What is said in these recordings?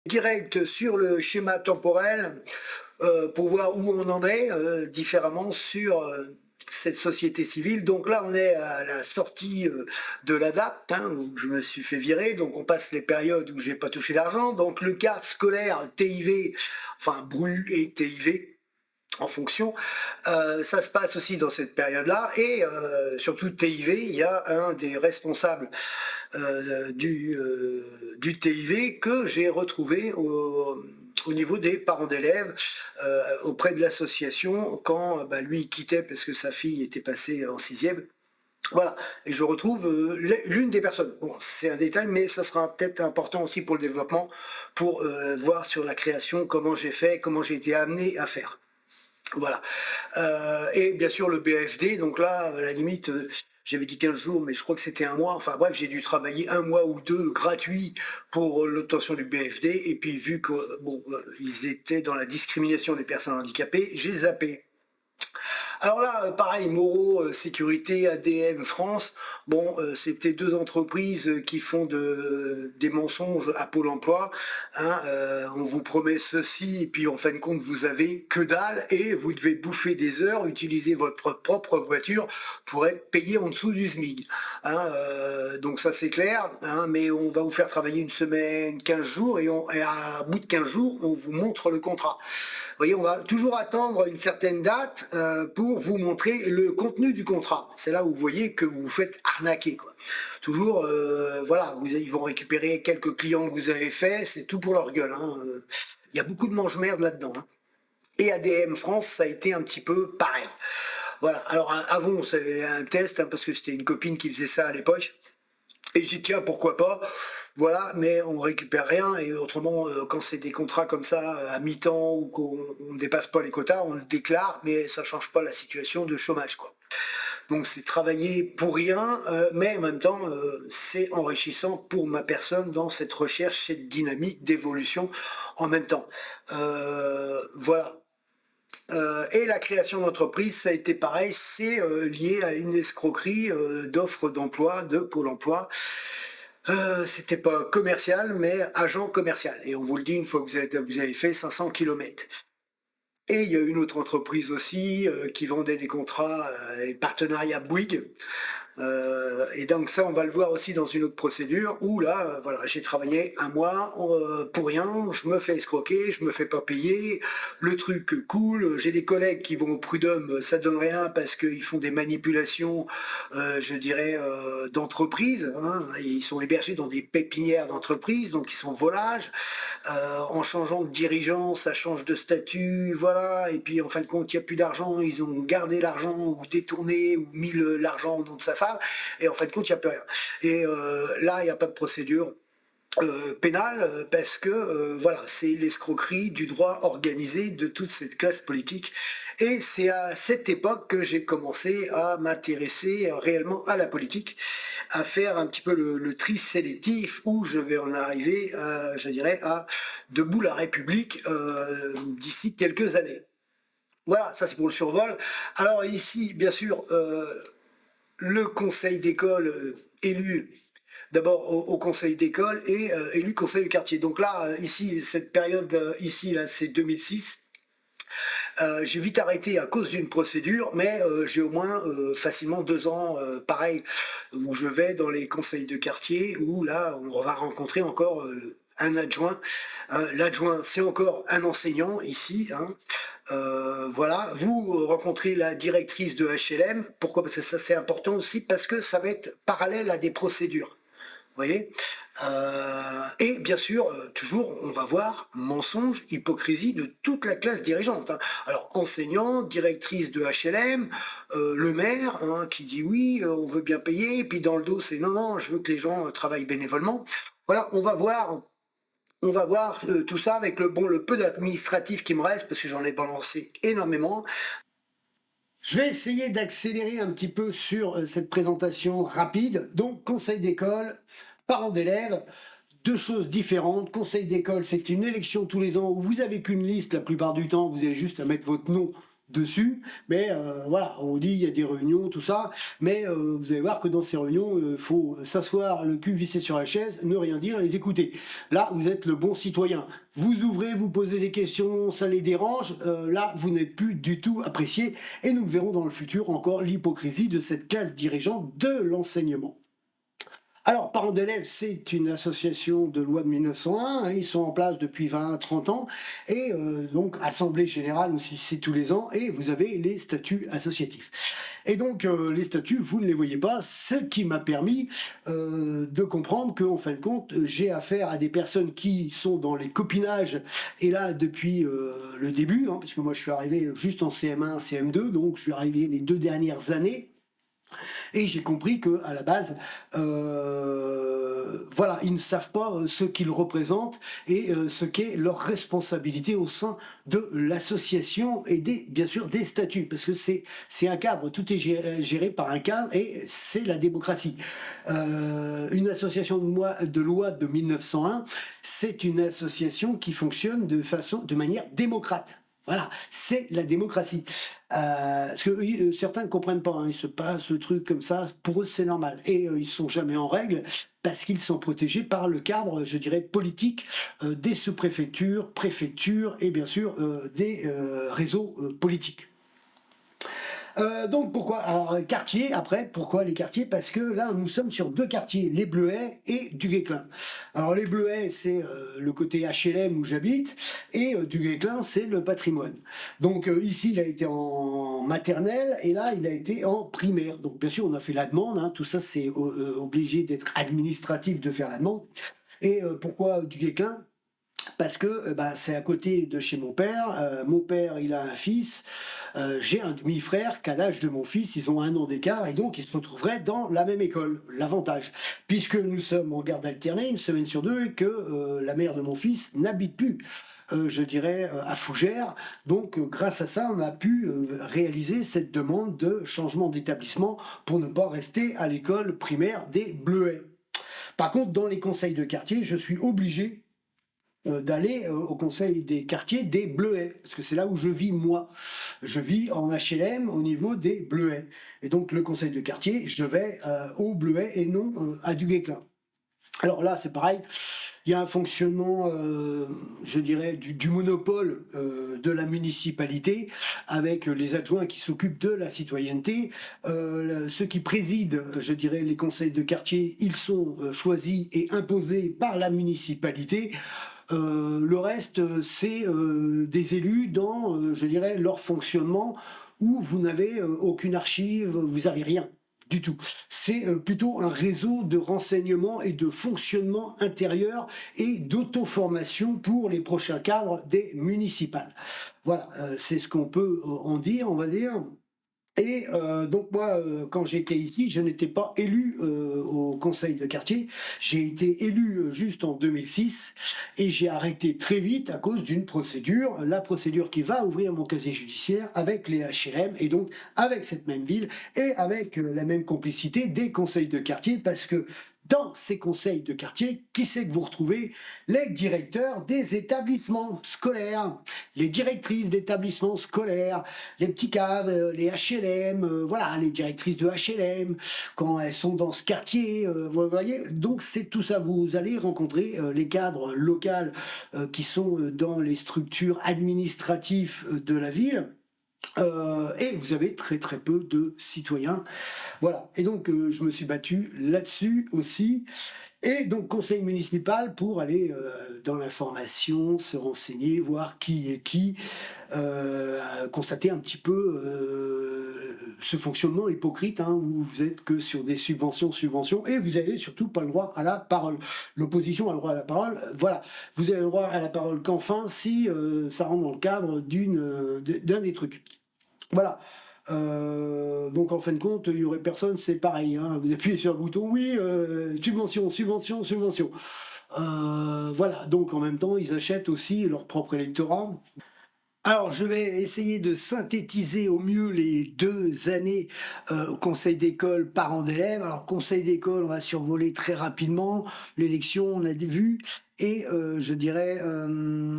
Direct sur le schéma temporel pour voir où on en est différemment sur cette société civile. Donc là, on est à la sortie de l'ADAPT, où je me suis fait virer. Donc on passe les périodes où j'ai pas touché l'argent. Donc le cas scolaire TIV, enfin BRU et TIV, en fonction, ça se passe aussi dans cette période-là, et surtout TIV, il y a un des responsables du TIV que j'ai retrouvé au niveau des parents d'élèves auprès de l'association quand lui il quittait parce que sa fille était passée en sixième. Voilà, et je retrouve l'une des personnes. Bon, c'est un détail, mais ça sera peut-être important aussi pour le développement, pour voir sur la création comment j'ai fait, comment j'ai été amené à faire. Voilà. Et bien sûr le BFD, donc là, à la limite, j'avais dit 15 jours, mais je crois que c'était un mois. Enfin bref, j'ai dû travailler un mois ou deux gratuits pour l'obtention du BFD. Et puis vu que ils étaient dans la discrimination des personnes handicapées, j'ai zappé. Alors là, pareil, Moreau, Sécurité, ADM, France, c'était deux entreprises qui font des mensonges à Pôle emploi. On vous promet ceci, et puis en fin de compte, vous avez que dalle, et vous devez bouffer des heures, utiliser votre propre voiture pour être payé en dessous du SMIC. Donc ça c'est clair, mais on va vous faire travailler une semaine, 15 jours, et à bout de 15 jours, on vous montre le contrat. Vous voyez, on va toujours attendre une certaine date pour vous montrer le contenu du contrat. C'est là où vous voyez que vous vous faites arnaquer, quoi. Toujours, ils vont récupérer quelques clients que vous avez fait, c'est tout pour leur gueule. Il y a beaucoup de mange-merde là-dedans. Et ADM France, ça a été un petit peu pareil. Voilà, alors avant, c'est un test, parce que c'était une copine qui faisait ça à l'époque. Et je dis tiens, pourquoi pas, voilà, mais on récupère rien, et autrement, quand c'est des contrats comme ça, à mi-temps, ou qu'on ne dépasse pas les quotas, on le déclare, mais ça ne change pas la situation de chômage, quoi. Donc c'est travailler pour rien, mais en même temps, c'est enrichissant pour ma personne dans cette recherche, cette dynamique d'évolution en même temps. Voilà. Et la création d'entreprise, ça a été pareil, c'est lié à une escroquerie d'offres d'emploi de Pôle emploi. C'était pas commercial, mais agent commercial. Et on vous le dit une fois que vous avez fait 500 km. Et il y a une autre entreprise aussi qui vendait des contrats et partenariats Bouygues. Et donc ça, on va le voir aussi dans une autre procédure où là, j'ai travaillé un mois pour rien, je me fais escroquer, je me fais pas payer, le truc cool, j'ai des collègues qui vont au prud'homme, ça donne rien parce qu'ils font des manipulations, d'entreprise, ils sont hébergés dans des pépinières d'entreprise, donc ils sont volages, en changeant de dirigeant, ça change de statut, voilà, et puis en fin de compte, il n'y a plus d'argent, ils ont gardé l'argent ou détourné ou mis l'argent au nom de sa femme, et en fin de compte, il n'y a plus rien. Et là, il n'y a pas de procédure pénale parce que c'est l'escroquerie du droit organisé de toute cette classe politique. Et c'est à cette époque que j'ai commencé à m'intéresser réellement à la politique, à faire un petit peu le tri sélectif où je vais en arriver, à debout la République d'ici quelques années. Voilà, ça c'est pour le survol. Alors ici, bien sûr, le conseil d'école élu d'abord au conseil d'école et élu conseil du quartier. Donc là, ici, cette période ici, là, c'est 2006. J'ai vite arrêté à cause d'une procédure, mais j'ai au moins facilement 2 ans, pareil, où je vais dans les conseils de quartier, où là, on va rencontrer encore un adjoint. L'adjoint, c'est encore un enseignant ici. Vous rencontrez la directrice de HLM. Pourquoi? Parce que ça c'est important aussi, parce que ça va être parallèle à des procédures. Vous voyez, et bien sûr, toujours, on va voir mensonge, hypocrisie de toute la classe dirigeante. Alors, enseignant, directrice de HLM, le maire qui dit oui, on veut bien payer, et puis dans le dos, c'est non, non, je veux que les gens travaillent bénévolement. Voilà, on va voir tout ça avec le peu d'administratif qui me reste, parce que j'en ai balancé énormément. Je vais essayer d'accélérer un petit peu sur cette présentation rapide. Donc, conseil d'école, parents d'élèves, deux choses différentes. Conseil d'école, c'est une élection tous les ans où vous n'avez qu'une liste la plupart du temps, vous avez juste à mettre votre nom dessus, mais voilà, on dit il y a des réunions, tout ça, mais vous allez voir que dans ces réunions, il faut s'asseoir, le cul vissé sur la chaise, ne rien dire et les écouter. Là, vous êtes le bon citoyen. Vous ouvrez, vous posez des questions, ça les dérange, là, vous n'êtes plus du tout apprécié, et nous verrons dans le futur encore l'hypocrisie de cette classe dirigeante de l'enseignement. Alors, Parents d'élèves, c'est une association de loi de 1901, hein, ils sont en place depuis 20-30 ans, et donc Assemblée Générale aussi, c'est tous les ans, et vous avez les statuts associatifs. Et donc, les statuts, vous ne les voyez pas, ce qui m'a permis de comprendre qu'en fin de compte, j'ai affaire à des personnes qui sont dans les copinages, et là, depuis le début, hein, puisque moi je suis arrivé juste en CM1, CM2, donc je suis arrivé les 2 dernières années, et j'ai compris que à la base, voilà, ils ne savent pas ce qu'ils représentent et ce qu'est leur responsabilité au sein de l'association et bien sûr des statuts, parce que c'est un cadre, tout est géré par un cadre et c'est la démocratie. Une association de loi de 1901, c'est une association qui fonctionne de manière démocrate. Voilà, c'est la démocratie. Parce que certains ne comprennent pas, hein, il se passe le truc comme ça, pour eux c'est normal. Et ils ne sont jamais en règle parce qu'ils sont protégés par le cadre, je dirais, politique des sous-préfectures, préfectures et bien sûr des réseaux politiques. Donc pourquoi? Alors quartier, après, pourquoi les quartiers? Parce que là, nous sommes sur 2 quartiers, les Bleuets et Duguesclin. Alors les Bleuets, c'est le côté HLM où j'habite, et Duguesclin, c'est le patrimoine. Donc ici, il a été en maternelle, et là, il a été en primaire. Donc bien sûr, on a fait la demande, hein, tout ça, c'est obligé d'être administratif de faire la demande. Et pourquoi Duguesclin? Parce que bah, c'est à côté de chez mon père. Mon père, il a un fils. J'ai un demi-frère qu'à l'âge de mon fils, ils ont 1 an d'écart et donc ils se retrouveraient dans la même école. L'avantage, puisque nous sommes en garde alternée 1 semaine sur 2 et que la mère de mon fils n'habite plus. Je dirais à Fougères. Donc grâce à ça, on a pu réaliser cette demande de changement d'établissement pour ne pas rester à l'école primaire des Bleuets. Par contre, dans les conseils de quartier, je suis obligé d'aller au conseil des quartiers des Bleuets, parce que c'est là où je vis moi. Je vis en HLM au niveau des Bleuets. Et donc le conseil de quartier, je vais au Bleuet et non à Duguesclin. Alors là, c'est pareil, il y a un fonctionnement, je dirais, du monopole de la municipalité, avec les adjoints qui s'occupent de la citoyenneté. Ceux qui président, je dirais, les conseils de quartier, ils sont choisis et imposés par la municipalité. Le reste, c'est des élus dans, je dirais, leur fonctionnement, où vous n'avez aucune archive, vous n'avez rien du tout. C'est plutôt un réseau de renseignement et de fonctionnement intérieur et d'auto-formation pour les prochains cadres des municipales. Voilà, c'est ce qu'on peut en dire, on va dire. Et donc moi, quand j'étais ici, je n'étais pas élu au conseil de quartier. J'ai été élu juste en 2006 et j'ai arrêté très vite à cause d'une procédure, la procédure qui va ouvrir mon casier judiciaire avec les HLM et donc avec cette même ville et avec la même complicité des conseils de quartier, parce que dans ces conseils de quartier, qui c'est que vous retrouvez? Les directeurs des établissements scolaires, les directrices d'établissements scolaires, les petits cadres, les HLM, voilà, les directrices de HLM, quand elles sont dans ce quartier, vous voyez, donc c'est tout ça. Vous allez rencontrer les cadres locaux qui sont dans les structures administratives de la ville. Et vous avez très très peu de citoyens. Voilà. Et donc je me suis battu là-dessus aussi. Et donc conseil municipal pour aller dans l'information, se renseigner, voir qui est qui, constater un petit peu ce fonctionnement hypocrite, hein, où vous êtes que sur des subventions, et vous n'avez surtout pas le droit à la parole. L'opposition a le droit à la parole, voilà. Vous avez le droit à la parole qu'enfin si ça rentre dans le cadre d'un des trucs. Voilà. Donc en fin de compte, il y aurait personne, c'est pareil, hein. Vous appuyez sur le bouton, oui, subvention, subvention, subvention. Voilà, donc en même temps, ils achètent aussi leur propre électorat. Alors, je vais essayer de synthétiser au mieux les 2 années, au conseil d'école, parents d'élèves. Alors, conseil d'école, on va survoler très rapidement. L'élection, on a vu et je dirais,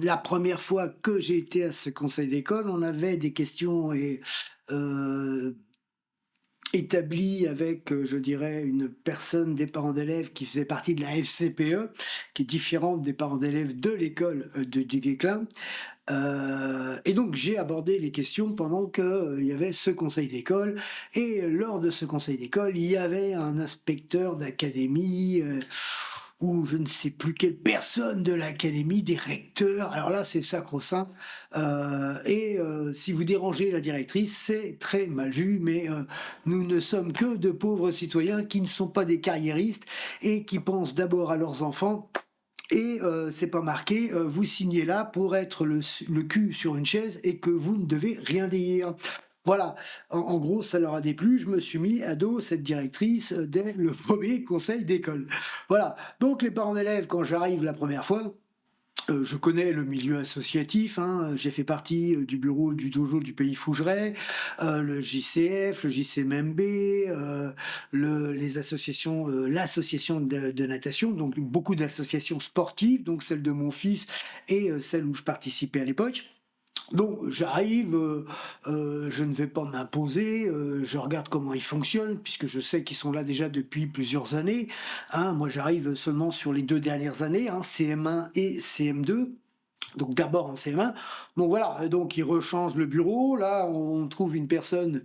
la première fois que j'ai été à ce conseil d'école, on avait des questions et heu, établies avec, je dirais, une personne des parents d'élèves qui faisait partie de la FCPE, qui est différente des parents d'élèves de l'école, de du Guesclin. Et donc j'ai abordé les questions pendant qu'il y avait ce conseil d'école et lors de ce conseil d'école, il y avait un inspecteur d'académie, ou je ne sais plus quelle personne de l'académie, des recteurs, alors là c'est sacro-saint, si vous dérangez la directrice, c'est très mal vu, mais nous ne sommes que de pauvres citoyens qui ne sont pas des carriéristes et qui pensent d'abord à leurs enfants et c'est pas marqué, vous signez là pour être le cul sur une chaise et que vous ne devez rien dire. Voilà, en gros, ça leur a déplu, je me suis mis à dos cette directrice, dès le premier conseil d'école. Voilà, donc les parents d'élèves, quand j'arrive la première fois, je connais le milieu associatif, hein, j'ai fait partie, du bureau du dojo du Pays Fougeray, le JCF, le JCMMB, les associations, l'association de natation, donc beaucoup d'associations sportives, donc celle de mon fils et celle où je participais à l'époque. Donc j'arrive, je ne vais pas m'imposer, je regarde comment ils fonctionnent puisque je sais qu'ils sont là déjà depuis plusieurs années, hein. Moi j'arrive seulement sur les 2 dernières années, hein, CM1 et CM2, donc d'abord en CM1. Donc voilà, donc ils rechangent le bureau. Là, on trouve une personne,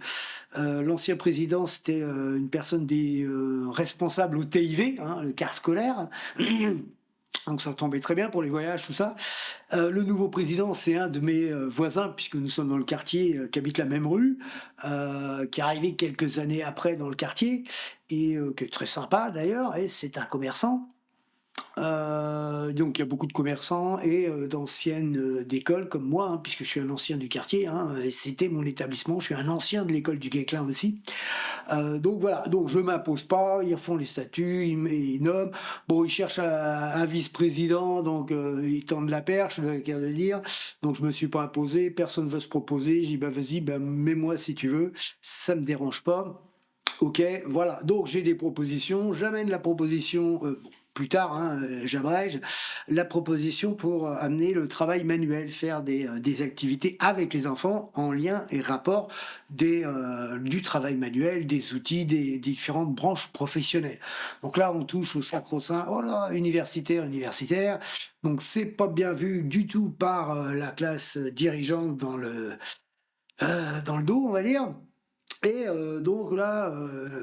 l'ancien président, c'était, une personne des, responsables au TIV, hein, le car scolaire. Donc ça tombait très bien pour les voyages, tout ça. Le nouveau président, c'est un de mes, voisins, puisque nous sommes dans le quartier, qui habite la même rue, qui est arrivé quelques années après dans le quartier et qui est très sympa d'ailleurs et c'est un commerçant. Donc il y a beaucoup de commerçants et d'anciennes, d'écoles comme moi, hein, puisque je suis un ancien du quartier, hein, et c'était mon établissement. Je suis un ancien de l'école du Guesclin aussi. Donc voilà, donc je m'impose pas, ils refont les statuts, ils nomment. Bon, ils cherchent un vice-président, donc ils tendent la perche, le cas de dire. Donc je me suis pas imposé, personne veut se proposer. J'ai dit: «Bah vas-y, bah mets-moi si tu veux, ça me dérange pas». OK, voilà, donc j'ai des propositions, j'amène la proposition, bon, plus tard, hein, j'abrège, la proposition pour, amener le travail manuel, faire des activités avec les enfants en lien et rapport du travail manuel, des outils, des différentes branches professionnelles. Donc là, on touche au sacro-saint, oh là, universitaire, universitaire, donc c'est pas bien vu du tout par, la classe, dirigeante dans le dos, on va dire. Et donc là,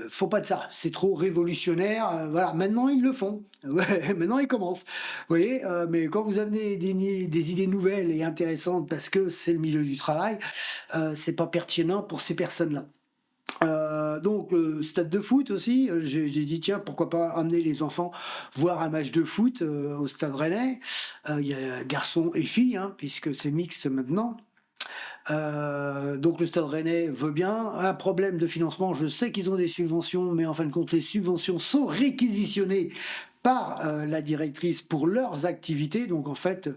faut pas de ça, c'est trop révolutionnaire, voilà. Maintenant ils le font, ouais, maintenant ils commencent. Vous voyez? Mais quand vous amenez des idées nouvelles et intéressantes parce que c'est le milieu du travail, c'est pas pertinent pour ces personnes-là. Donc stade de foot aussi, j'ai dit: «Tiens, pourquoi pas amener les enfants voir un match de foot, au Stade Rennais?» Il y a garçons et filles, hein, puisque c'est mixte maintenant. Donc le Stade Rennais veut bien. Un problème de financement, je sais qu'ils ont des subventions, mais en fin de compte, les subventions sont réquisitionnées par, la directrice pour leurs activités. Donc en fait,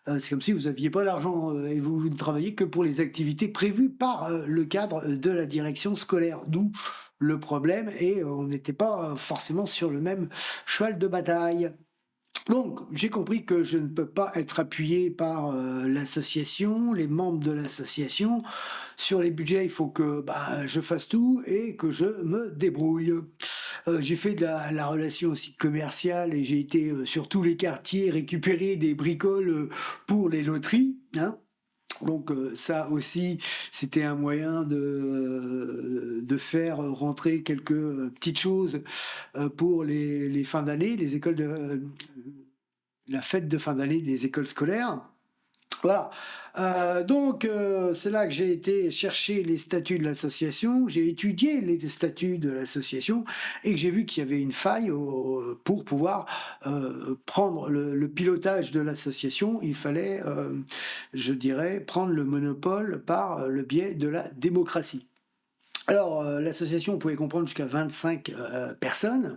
c'est comme si vous aviez pas l'argent, et vous ne travailliez que pour les activités prévues par, le cadre, de la direction scolaire. D'où le problème et on n'était pas, forcément sur le même cheval de bataille. Donc, j'ai compris que je ne peux pas être appuyé par, l'association, les membres de l'association. Sur les budgets, il faut que, bah, je fasse tout et que je me débrouille. J'ai fait de la relation aussi commerciale et j'ai été, sur tous les quartiers récupérer des bricoles, pour les loteries, hein. Donc ça aussi, c'était un moyen de faire rentrer quelques, petites choses, pour les fins d'année, les écoles de la fête de fin d'année des écoles scolaires. Voilà, donc c'est là que j'ai été chercher les statuts de l'association, j'ai étudié les statuts de l'association et que j'ai vu qu'il y avait une faille pour pouvoir, prendre le pilotage de l'association. Il fallait, je dirais, prendre le monopole par le biais de la démocratie. Alors, l'association pouvait comprendre jusqu'à 25 personnes.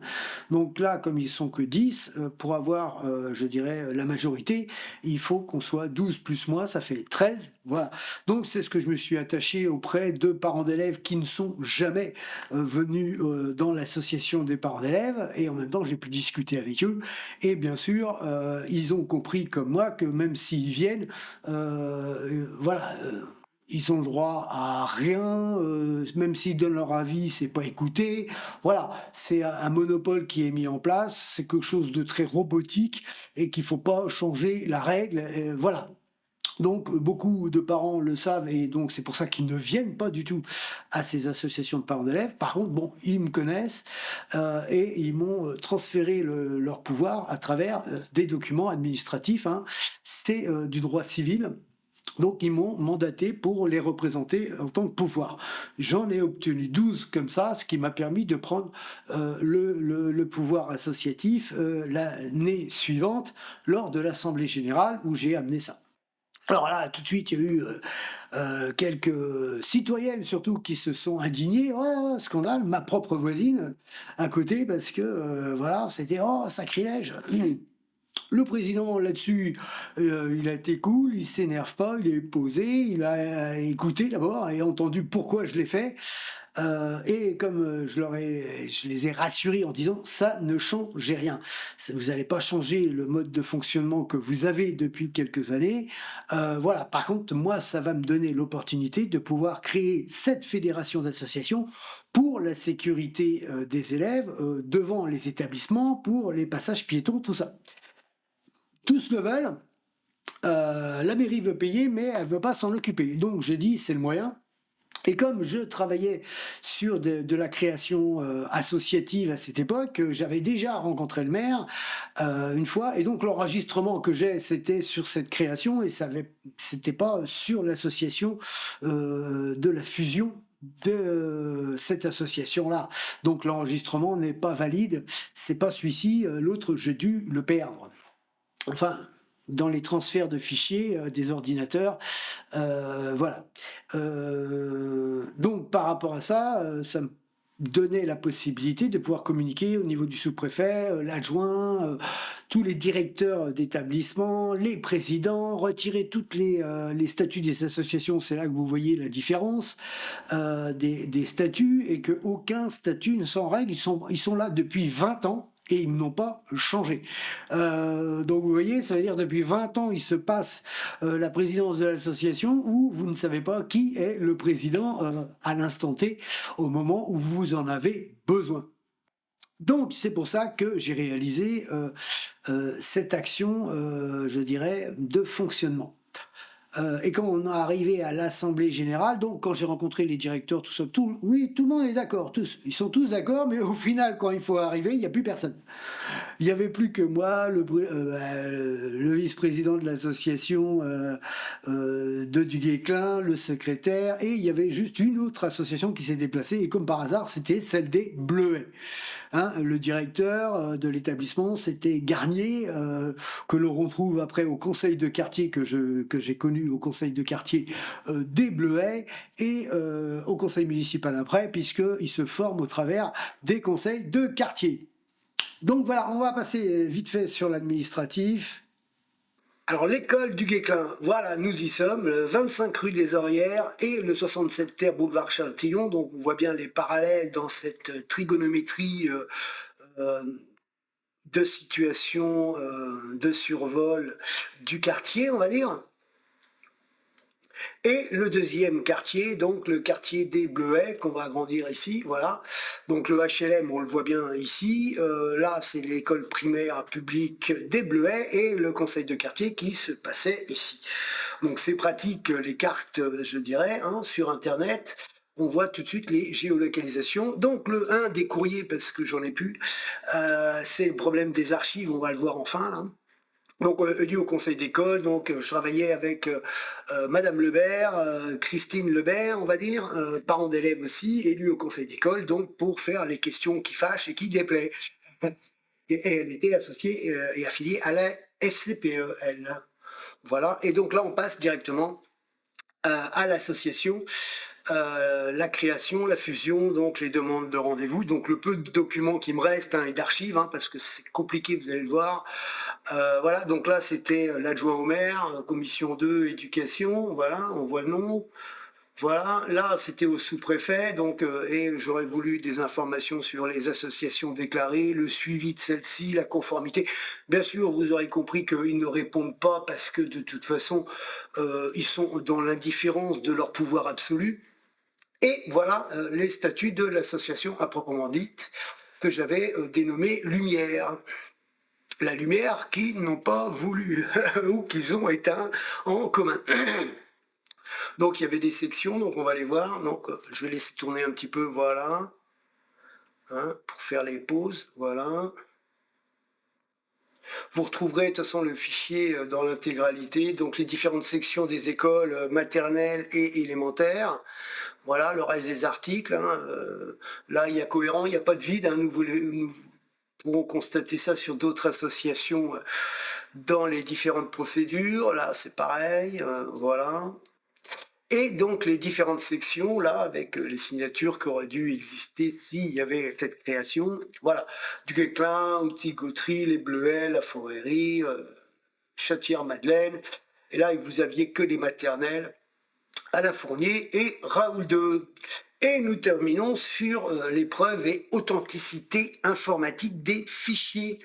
Donc là, comme ils sont que 10, pour avoir, je dirais, la majorité, il faut qu'on soit 12 plus moi, ça fait 13, voilà. Donc c'est ce que je me suis attaché auprès de parents d'élèves qui ne sont jamais, venus, dans l'association des parents d'élèves, et en même temps, j'ai pu discuter avec eux et bien sûr, ils ont compris comme moi que même s'ils viennent, voilà, ils ont le droit à rien, même s'ils donnent leur avis, c'est pas écouté. Voilà, c'est un monopole qui est mis en place, c'est quelque chose de très robotique et qu'il faut pas changer la règle, voilà. Donc beaucoup de parents le savent et donc c'est pour ça qu'ils ne viennent pas du tout à ces associations de parents d'élèves. Par contre, bon, ils me connaissent, et ils m'ont, transféré leur pouvoir à travers, des documents administratifs, hein. C'est, du droit civil, donc ils m'ont mandaté pour les représenter en tant que pouvoir. J'en ai obtenu 12 comme ça, ce qui m'a permis de prendre le pouvoir associatif l'année suivante lors de l'Assemblée générale où j'ai amené ça. Alors là, tout de suite, il y a eu quelques citoyennes surtout qui se sont indignées. Oh, scandale, ma propre voisine à côté, parce que voilà, c'était oh, sacrilège. Le président là-dessus, il a été cool, il s'énerve pas, il est posé, il a écouté d'abord et entendu pourquoi je l'ai fait. Et comme je les ai rassurés en disant ça ne changez rien. Vous n'allez pas changer le mode de fonctionnement que vous avez depuis quelques années. Voilà. Par contre, moi, ça va me donner l'opportunité de pouvoir créer cette fédération d'associations pour la sécurité des élèves devant les établissements, pour les passages piétons, tout ça. Tous le veulent. La mairie veut payer, mais elle veut pas s'en occuper. Donc j'ai dit, c'est le moyen. Et comme je travaillais sur de la création associative à cette époque, j'avais déjà rencontré le maire une fois, et donc l'enregistrement que j'ai, c'était sur cette création, et c'était pas sur l'association de la fusion de cette association-là. Donc l'enregistrement n'est pas valide, c'est pas celui-ci, l'autre j'ai dû le perdre. Enfin, dans les transferts de fichiers des ordinateurs, voilà. Donc par rapport à ça, ça me donnait la possibilité de pouvoir communiquer au niveau du sous-préfet, l'adjoint, tous les directeurs d'établissement, les présidents, retirer toutes les statuts des associations. C'est là que vous voyez la différence des statuts, et qu'aucun statut ne s'en règle. Ils sont là depuis 20 ans et ils n'ont pas changé. Donc vous voyez, ça veut dire depuis 20 ans, il se passe la présidence de l'association où vous ne savez pas qui est le président à l'instant T, au moment où vous en avez besoin. Donc c'est pour ça que j'ai réalisé cette action, je dirais, de fonctionnement. Et quand on est arrivé à l'assemblée générale, donc quand j'ai rencontré les directeurs, tout ça, oui, tout le monde est d'accord, tous. Ils sont tous d'accord, mais au final, quand il faut arriver, il n'y a plus personne. Il n'y avait plus que moi, le vice-président de l'association de Duguay-Clin, le secrétaire, et il y avait juste une autre association qui s'est déplacée, et comme par hasard, c'était celle des Bleuets. Hein, le directeur de l'établissement, c'était Garnier, que l'on retrouve après au conseil de quartier que j'ai connu au conseil de quartier des Bleuets, et au conseil municipal après, puisqu'il se forme au travers des conseils de quartier. Donc voilà, on va passer vite fait sur l'administratif. Alors l'école du Guesclin, voilà, nous y sommes, le 25 rue des Orières et le 67 terre boulevard Charles-Tillon. Donc on voit bien les parallèles dans cette trigonométrie euh, de situation de survol du quartier, on va dire. Et le deuxième quartier, donc le quartier des Bleuets, qu'on va agrandir ici, voilà. Donc le HLM, on le voit bien ici. Là, c'est l'école primaire publique des Bleuets et le conseil de quartier qui se passait ici. Donc c'est pratique, les cartes, je dirais, hein, sur Internet. On voit tout de suite les géolocalisations. Donc un des courriers, parce que j'en ai plus, c'est le problème des archives, on va le voir enfin là. Donc élu au conseil d'école, donc je travaillais avec Madame Lebert, Christine Lebert, on va dire, parents d'élèves aussi, élu au conseil d'école, donc pour faire les questions qui fâchent et qui déplaisent. Et elle était associée et affiliée à la FCPE, elle. Voilà, et donc là on passe directement à l'association la création, la fusion, donc les demandes de rendez-vous, donc le peu de documents qui me restent et d'archives, parce que c'est compliqué, vous allez le voir. Voilà, donc là c'était l'adjoint au maire, commission 2, éducation, voilà, on voit le nom. Voilà, là c'était au sous-préfet, donc et j'aurais voulu des informations sur les associations déclarées, le suivi de celles-ci, la conformité. Bien sûr, vous aurez compris qu'ils ne répondent pas parce que de toute façon, ils sont dans l'indifférence de leur pouvoir absolu. Et voilà les statuts de l'association à proprement dite, que j'avais dénommée Lumière. La lumière qu'ils n'ont pas voulu, ou qu'ils ont éteint en commun. Donc il y avait des sections, donc on va les voir. Donc je vais laisser tourner un petit peu, voilà. Pour faire les pauses, voilà. Vous retrouverez de toute façon le fichier dans l'intégralité, donc les différentes sections des écoles maternelles et élémentaires. Voilà, le reste des articles. Là, il y a cohérent, il n'y a pas de vide. Nous pourrons constater ça sur d'autres associations dans les différentes procédures. Là, c'est pareil, voilà. Et donc les différentes sections, là, avec les signatures qui auraient dû exister s'il y avait cette création. Voilà, du Guesclin, Outil-Gautry, les Bleuets, la Forérie, Châtière-Madeleine. Et là, vous aviez que les maternelles, Alain Fournier et Raoul II. Et nous terminons sur l'épreuve et authenticité informatique des fichiers.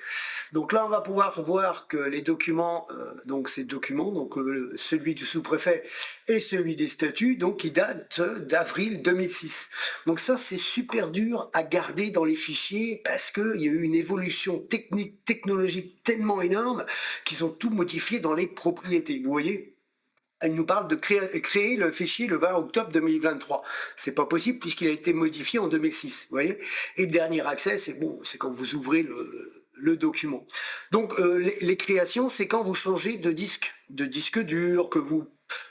Donc là, on va pouvoir voir que les documents, donc ces documents, donc celui du sous-préfet et celui des statuts, donc ils datent d'avril 2006. Donc ça, c'est super dur à garder dans les fichiers parce qu'il y a eu une évolution technique, technologique tellement énorme qu'ils ont tout modifié dans les propriétés. Vous voyez ? Elle nous parle de créer le fichier le 20 octobre 2023. C'est pas possible puisqu'il a été modifié en 2006. Vous voyez ? Et le dernier accès, c'est bon, c'est quand vous ouvrez le document. Donc les créations, c'est quand vous changez de disque dur, que vous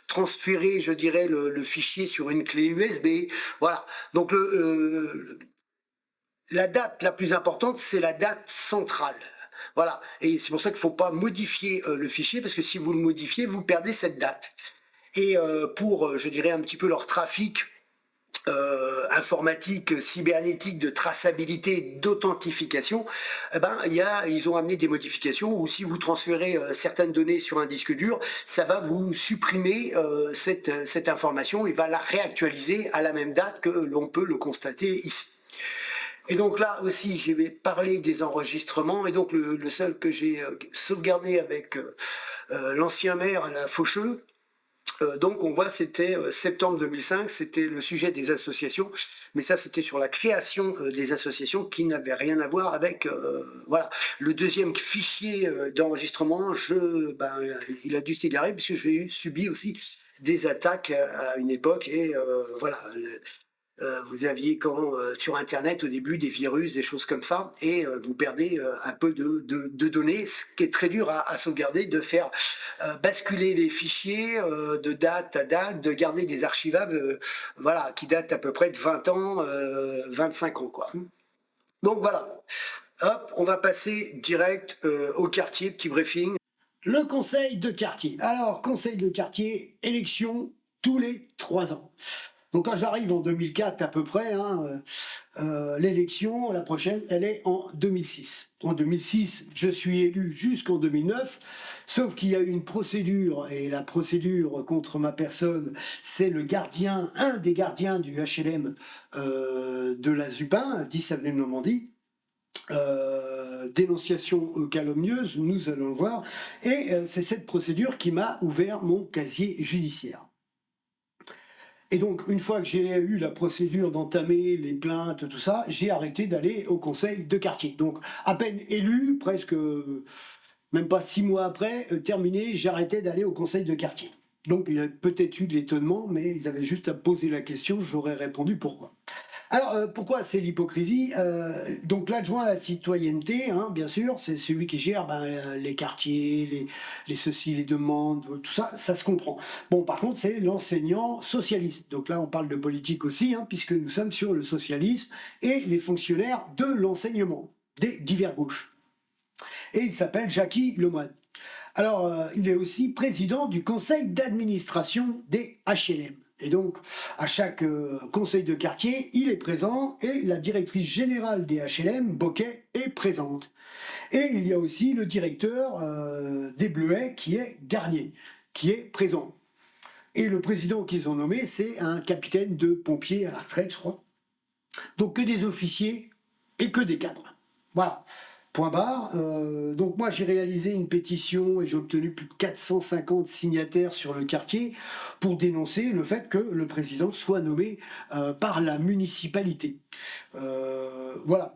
transférez, je dirais, le fichier sur une clé USB. Voilà. Donc la date la plus importante, c'est la date centrale. Voilà, et c'est pour ça qu'il ne faut pas modifier le fichier, parce que si vous le modifiez, vous perdez cette date. Et pour, je dirais, un petit peu leur trafic informatique, cybernétique, de traçabilité, d'authentification, eh ben, ils ont amené des modifications où si vous transférez certaines données sur un disque dur, ça va vous supprimer cette information et va la réactualiser à la même date que l'on peut le constater ici. Et donc là aussi, je vais parler des enregistrements, et donc le seul que j'ai sauvegardé avec l'ancien maire, la Faucheux, donc on voit c'était septembre 2005, c'était le sujet des associations, mais ça c'était sur la création des associations qui n'avait rien à voir avec voilà. Le deuxième fichier d'enregistrement, il a dû s'égarer puisque j'ai subi aussi des attaques à une époque et voilà. Vous aviez sur Internet au début des virus, des choses comme ça, et vous perdez un peu de données, ce qui est très dur à sauvegarder, de faire basculer les fichiers de date à date, de garder des archivables voilà, qui datent à peu près de 20 ans, 25 ans. Quoi. Donc voilà, hop, on va passer direct au quartier, petit briefing. Le conseil de quartier. Alors, conseil de quartier, élection tous les 3 ans. Donc quand j'arrive en 2004 à peu près, l'élection, la prochaine, elle est en 2006. En 2006, je suis élu jusqu'en 2009, sauf qu'il y a eu une procédure, et la procédure contre ma personne, c'est un des gardiens du HLM de la Zupin, 10 avenue de Normandie. Dénonciation calomnieuse, nous allons le voir, et c'est cette procédure qui m'a ouvert mon casier judiciaire. Et donc, une fois que j'ai eu la procédure d'entamer les plaintes, tout ça, j'ai arrêté d'aller au conseil de quartier. Donc, à peine élu, presque, même pas 6 mois après, terminé, j'ai arrêté d'aller au conseil de quartier. Donc, il y a peut-être eu de l'étonnement, mais ils avaient juste à poser la question, j'aurais répondu pourquoi. Alors, pourquoi c'est l'hypocrisie ? Donc l'adjoint à la citoyenneté, bien sûr, c'est celui qui gère les quartiers, les ceci, les demandes, tout ça, ça se comprend. Bon, par contre, c'est l'enseignant socialiste. Donc là, on parle de politique aussi, puisque nous sommes sur le socialisme et les fonctionnaires de l'enseignement, des divers gauches. Et il s'appelle Jacky Lemoine. Alors, il est aussi président du conseil d'administration des HLM. Et donc, à chaque conseil de quartier, il est présent et la directrice générale des HLM, Boquet, est présente. Et il y a aussi le directeur des Bleuets, qui est Garnier, qui est présent. Et le président qu'ils ont nommé, c'est un capitaine de pompiers à la retraite, je crois. Donc que des officiers et que des cadres. Voilà. Point barre. Donc moi j'ai réalisé une pétition et j'ai obtenu plus de 450 signataires sur le quartier pour dénoncer le fait que le président soit nommé par la municipalité. Voilà.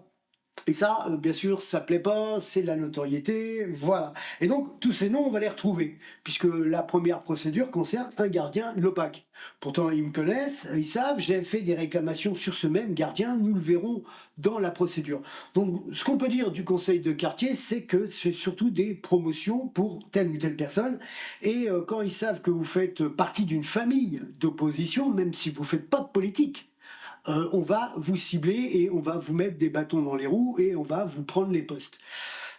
Et ça, bien sûr, ça plaît pas, c'est de la notoriété, voilà. Et donc, tous ces noms, on va les retrouver, puisque la première procédure concerne un gardien de l'OPAC. Pourtant, ils me connaissent, ils savent, j'ai fait des réclamations sur ce même gardien, nous le verrons dans la procédure. Donc, ce qu'on peut dire du conseil de quartier, c'est que c'est surtout des promotions pour telle ou telle personne, et quand ils savent que vous faites partie d'une famille d'opposition, même si vous ne faites pas de politique, on va vous cibler et on va vous mettre des bâtons dans les roues et on va vous prendre les postes.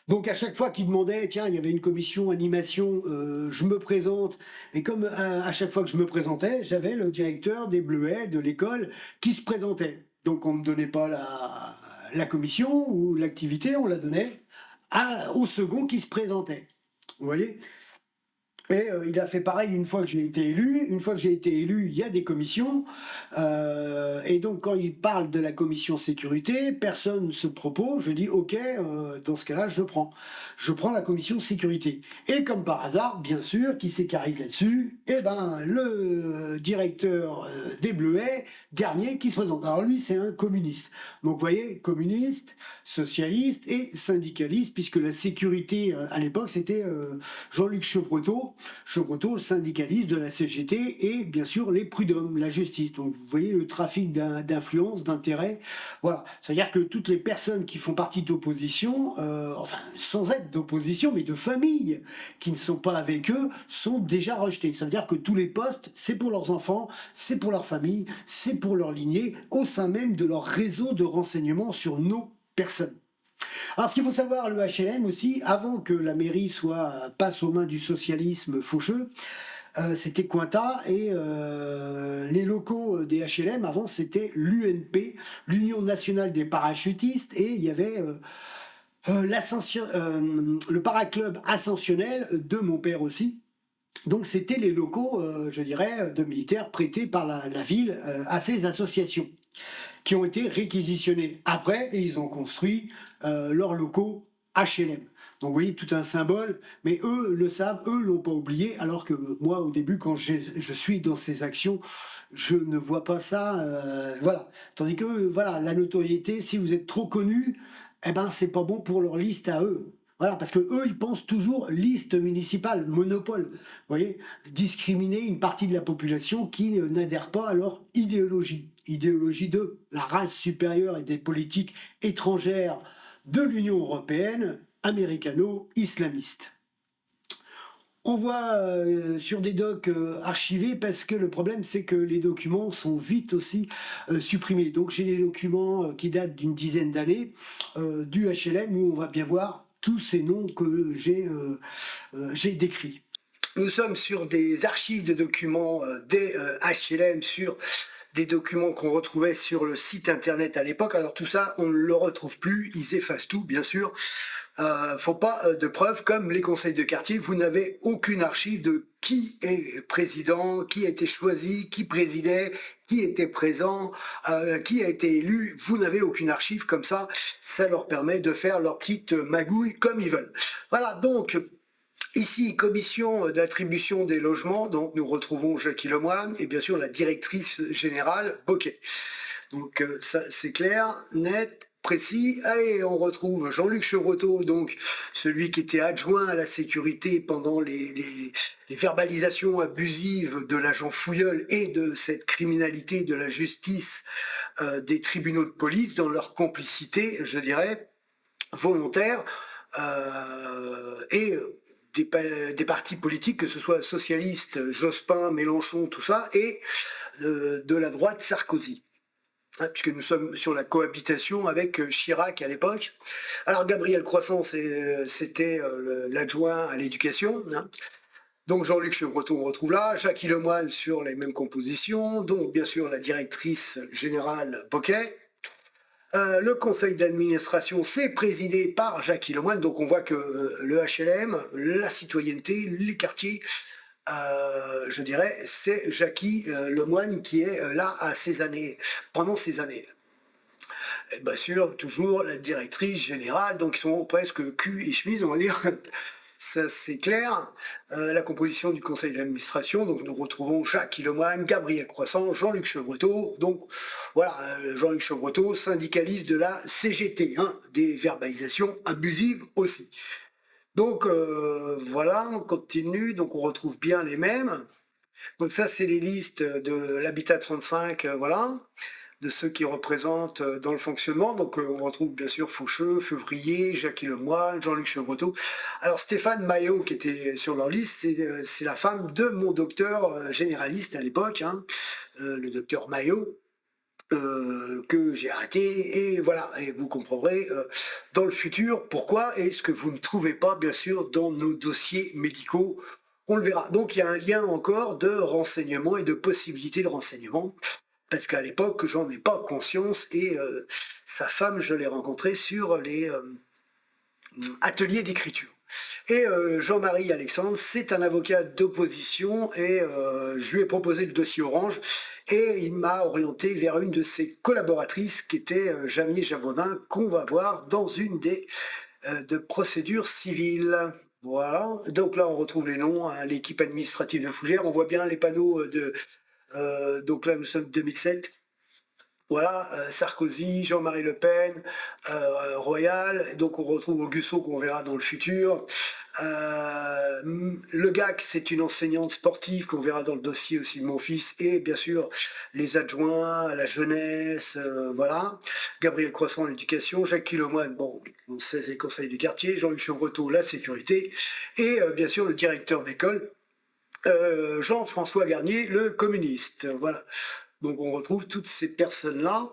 Donc à chaque fois qu'ils demandaient, tiens, il y avait une commission animation, je me présente, et comme à chaque fois que je me présentais, j'avais le directeur des Bleuets de l'école qui se présentait. Donc on ne me donnait pas la commission ou l'activité, on la donnait au second qui se présentait. Vous voyez ? Et il a fait pareil une fois que j'ai été élu. Une fois que j'ai été élu, il y a des commissions. Et donc, quand il parle de la commission sécurité, personne ne se propose. Je dis, OK, dans ce cas-là, je prends. Je prends la commission sécurité. Et comme par hasard, bien sûr, qui c'est qui arrive là-dessus? Eh ben, le directeur des Bleuets, Garnier, qui se présente. Alors lui, c'est un communiste. Donc, vous voyez, communiste, socialiste et syndicaliste, puisque la sécurité, à l'époque, c'était Jean-Luc Chevretot, le syndicaliste de la CGT, et bien sûr les prud'hommes, la justice. Donc vous voyez le trafic d'influence, d'intérêt. Voilà. C'est-à-dire que toutes les personnes qui font partie d'opposition, enfin sans être d'opposition, mais de familles qui ne sont pas avec eux, sont déjà rejetées. Ça veut dire que tous les postes, c'est pour leurs enfants, c'est pour leur famille, c'est pour leur lignée, au sein même de leur réseau de renseignement sur nos personnes. Alors, ce qu'il faut savoir, le HLM aussi, avant que la mairie passe aux mains du socialisme faucheux, c'était Cointa, et les locaux des HLM, avant, c'était l'UNP, l'Union nationale des parachutistes, et il y avait le paraclub ascensionnel de mon père aussi. Donc c'était les locaux, je dirais, de militaires prêtés par la ville à ces associations, qui ont été réquisitionnés après, et ils ont construit leurs locaux HLM. Donc vous voyez, tout un symbole, mais eux le savent, eux l'ont pas oublié, alors que moi, au début, quand je suis dans ces actions, je ne vois pas ça, voilà. Tandis que, voilà, la notoriété, si vous êtes trop connu, eh ben, c'est pas bon pour leur liste à eux. Voilà, parce que eux, ils pensent toujours liste municipale, monopole. Vous voyez, discriminer une partie de la population qui n'adhère pas à leur idéologie. Idéologie de la race supérieure et des politiques étrangères de l'Union européenne, américano-islamiste. On voit sur des docs archivés, parce que le problème c'est que les documents sont vite aussi supprimés. Donc j'ai des documents qui datent d'une dizaine d'années du HLM, où on va bien voir tous ces noms que j'ai décrits. Nous sommes sur des archives de documents des HLM, sur des documents qu'on retrouvait sur le site internet à l'époque. Alors tout ça, on ne le retrouve plus, ils effacent tout, bien sûr. Font pas de preuves, comme les conseils de quartier. Vous n'avez aucune archive de qui est président, qui a été choisi, qui présidait, qui était présent, qui a été élu. Vous n'avez aucune archive comme ça. Ça leur permet de faire leur petite magouille comme ils veulent. Voilà, donc ici, commission d'attribution des logements. Donc nous retrouvons Jackie Lemoine et bien sûr la directrice générale Boquet. Donc ça c'est clair, net, précis. Allez, on retrouve Jean-Luc Chevretot, donc celui qui était adjoint à la sécurité pendant les verbalisations abusives de l'agent Fouilleul et de cette criminalité de la justice des tribunaux de police dans leur complicité, je dirais, volontaire, et des partis politiques, que ce soit socialistes, Jospin, Mélenchon, tout ça, et de la droite Sarkozy. Puisque nous sommes sur la cohabitation avec Chirac à l'époque. Alors Gabriel Croissant, c'était l'adjoint à l'éducation. Donc Jean-Luc Chevretot, on retrouve là, Jackie Lemoine sur les mêmes compositions, donc bien sûr la directrice générale Boquet. Le conseil d'administration, c'est présidé par Jackie Lemoine, donc on voit que le HLM, la citoyenneté, les quartiers, je dirais, c'est Jackie Lemoine qui est là à ces années, pendant ces années. Et bien sûr, toujours la directrice générale, donc ils sont presque cul et chemise, on va dire. Ça c'est clair. La composition du conseil d'administration, donc nous retrouvons Jackie Lemoine, Gabriel Croissant, Jean-Luc Chevretot, donc voilà, Jean-Luc Chevretot, syndicaliste de la CGT, hein, des verbalisations abusives aussi. Donc voilà, on continue, donc on retrouve bien les mêmes. Donc ça c'est les listes de l'Habitat 35, voilà, de ceux qui représentent dans le fonctionnement. Donc on retrouve bien sûr Faucheux, Février, Jackie Lemoine, Jean-Luc Chevretot. Alors Stéphane Maillot, qui était sur leur liste, c'est la femme de mon docteur généraliste à l'époque, hein, le docteur Maillot, que j'ai arrêté, et voilà, et vous comprendrez dans le futur pourquoi, et ce que vous ne trouvez pas bien sûr dans nos dossiers médicaux, on le verra. Donc il y a un lien encore de renseignement et de possibilité de renseignement, parce qu'à l'époque, j'en ai pas conscience, et sa femme, je l'ai rencontrée sur les ateliers d'écriture. Et Jean-Marie Alexandre, c'est un avocat d'opposition, et je lui ai proposé le dossier Orange, et il m'a orienté vers une de ses collaboratrices, qui était Jamie Javonin, qu'on va voir dans une des de procédures civiles. Voilà, donc là on retrouve les noms, hein, l'équipe administrative de Fougères, on voit bien les panneaux de... donc là nous sommes 2007, voilà, Sarkozy, Jean-Marie Le Pen, Royal, donc on retrouve Augusto qu'on verra dans le futur. Le GAC, c'est une enseignante sportive qu'on verra dans le dossier aussi de mon fils, et bien sûr les adjoints, la jeunesse, voilà. Gabriel Croissant, l'éducation, Jackie Lemoine, bon, on sait, c'est les conseils du quartier, Jean-Luc Chevretot, la sécurité, et bien sûr le directeur d'école, Jean-François Garnier, le communiste, voilà. Donc on retrouve toutes ces personnes-là.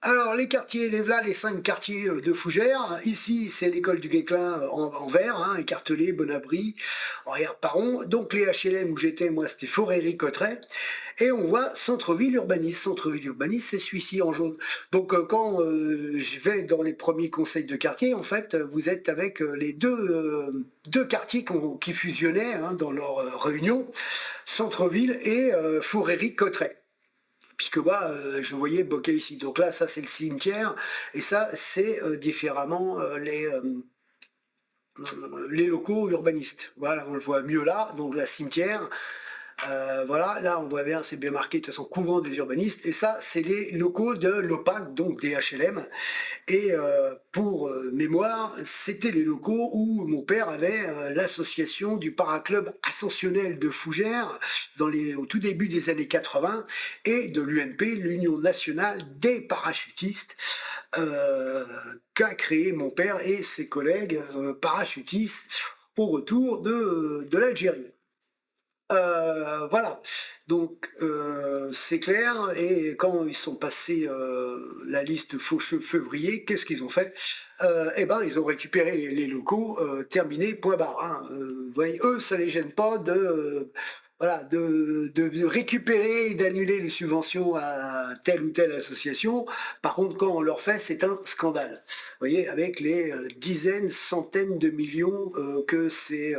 Alors les quartiers, les 5 quartiers de Fougères, ici c'est l'école du Guesclin en vert, hein, écartelé, Bon-Abri, Arrière-Paron, donc les HLM où j'étais, moi c'était Foréry-Cotterêts, et on voit centre-ville urbaniste. Centre-ville urbaniste, c'est celui-ci en jaune. Donc quand je vais dans les premiers conseils de quartier, en fait, vous êtes avec les deux quartiers qui fusionnaient, hein, dans leur réunion, centre-ville et Foréry-Cotterêts. Puisque moi, je voyais Boquet ici. Donc là, ça c'est le cimetière, et ça c'est différemment les locaux urbanistes. Voilà, on le voit mieux là, donc la cimetière. Voilà, là on voit bien, c'est bien marqué de toute façon, couvent des urbanistes, et ça c'est les locaux de l'OPAC, donc des HLM, et pour mémoire, c'était les locaux où mon père avait l'association du paraclub ascensionnel de Fougères au tout début des années 80, et de l'UNP, l'Union nationale des parachutistes, qu'a créé mon père et ses collègues parachutistes au retour de l'Algérie. Voilà, donc c'est clair, et quand ils sont passés la liste Faucheux-Février, qu'est-ce qu'ils ont fait? Eh ben, ils ont récupéré les locaux, terminé, point barre. Hein. Vous voyez, eux, ça les gêne pas voilà, de récupérer et d'annuler les subventions à telle ou telle association. Par contre, quand on leur fait, c'est un scandale. Vous voyez, avec les dizaines, centaines de millions que ces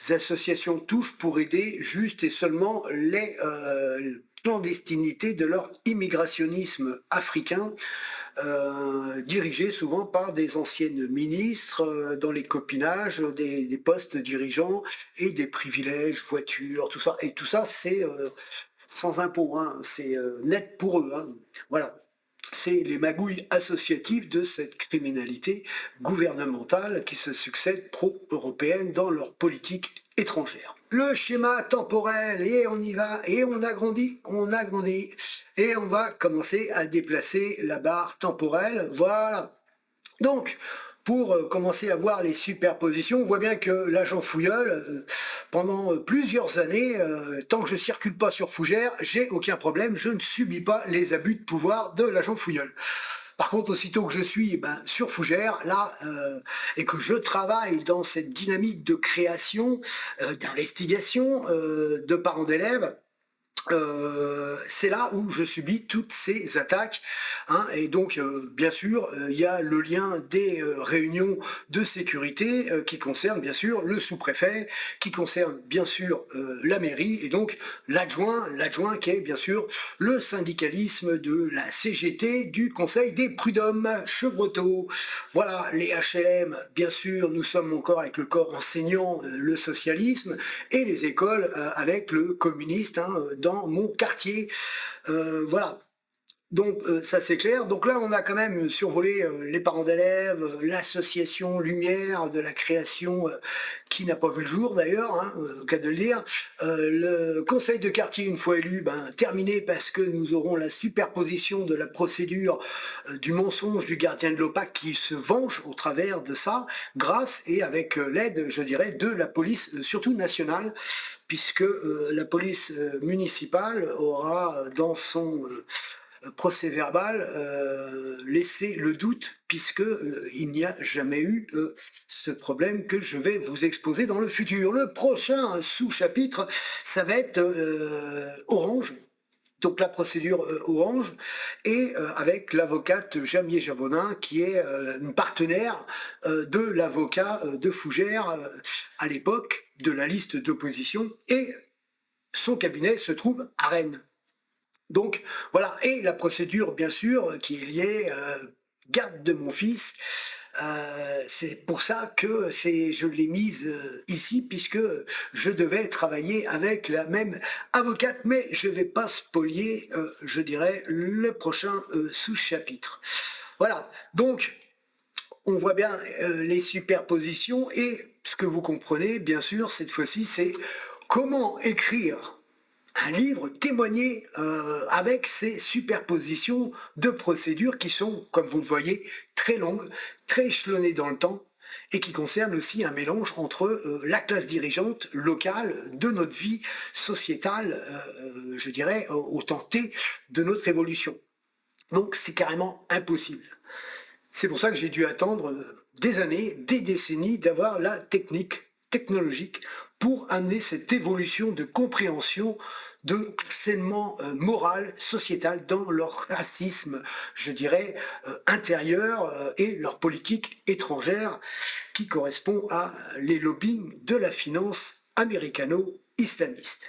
associations touchent pour aider juste et seulement les clandestinités de leur immigrationnisme africain, dirigé souvent par des anciennes ministres, dans les copinages, des postes dirigeants et des privilèges, voitures, tout ça. Et tout ça, c'est sans impôt, hein, c'est net pour eux. Hein. Voilà. C'est les magouilles associatives de cette criminalité gouvernementale qui se succèdent pro-européenne dans leur politique étrangère. Le schéma temporel, et on y va, et on agrandit, et on va commencer à déplacer la barre temporelle, voilà. Donc, pour commencer à voir les superpositions, on voit bien que l'agent Fouilleul, pendant plusieurs années, tant que je circule pas sur Fougères, j'ai aucun problème, je ne subis pas les abus de pouvoir de l'agent Fouilleul. Par contre, aussitôt que je suis sur Fougères, là, et que je travaille dans cette dynamique de création, d'investigation de parents d'élèves, c'est là où je subis toutes ces attaques, hein, et donc bien sûr il y a le lien des réunions de sécurité qui concernent bien sûr le sous-préfet, qui concerne bien sûr la mairie et donc l'adjoint qui est bien sûr le syndicalisme de la CGT du Conseil des prud'hommes Chevretot. Voilà, les HLM, bien sûr, nous sommes encore avec le corps enseignant, le socialisme, et les écoles avec le communiste, hein, dans mon quartier. Voilà. Donc ça c'est clair. Donc là on a quand même survolé les parents d'élèves, l'association Lumière de la création qui n'a pas vu le jour d'ailleurs, hein, au cas de le dire. Le conseil de quartier une fois élu, terminé parce que nous aurons la superposition de la procédure du mensonge du gardien de l'OPAC qui se venge au travers de ça, grâce et avec l'aide, je dirais, de la police, surtout nationale, puisque la police municipale aura dans son procès verbal laissé le doute, puisque il n'y a jamais eu ce problème que je vais vous exposer dans le futur. Le prochain sous-chapitre, ça va être Orange. Donc la procédure Orange, et avec l'avocate Jamier Javonin, qui est une partenaire de l'avocat de Fougères à l'époque de la liste d'opposition, et son cabinet se trouve à Rennes. Donc voilà, et la procédure bien sûr qui est liée garde de mon fils, c'est pour ça que je l'ai mise ici, puisque je devais travailler avec la même avocate, mais je ne vais pas spolier, je dirais, le prochain sous-chapitre. Voilà, donc on voit bien les superpositions, et ce que vous comprenez, bien sûr, cette fois-ci, c'est comment écrire un livre témoigné avec ces superpositions de procédures qui sont, comme vous le voyez, très longues, très échelonnées dans le temps, et qui concernent aussi un mélange entre la classe dirigeante locale de notre vie sociétale, je dirais, au temps T de notre évolution. Donc c'est carrément impossible. C'est pour ça que j'ai dû attendre des années, des décennies, d'avoir la technique technologique pour amener cette évolution de compréhension de harcèlement moral, sociétal dans leur racisme, je dirais, intérieur et leur politique étrangère qui correspond à les lobbying de la finance américano-islamiste.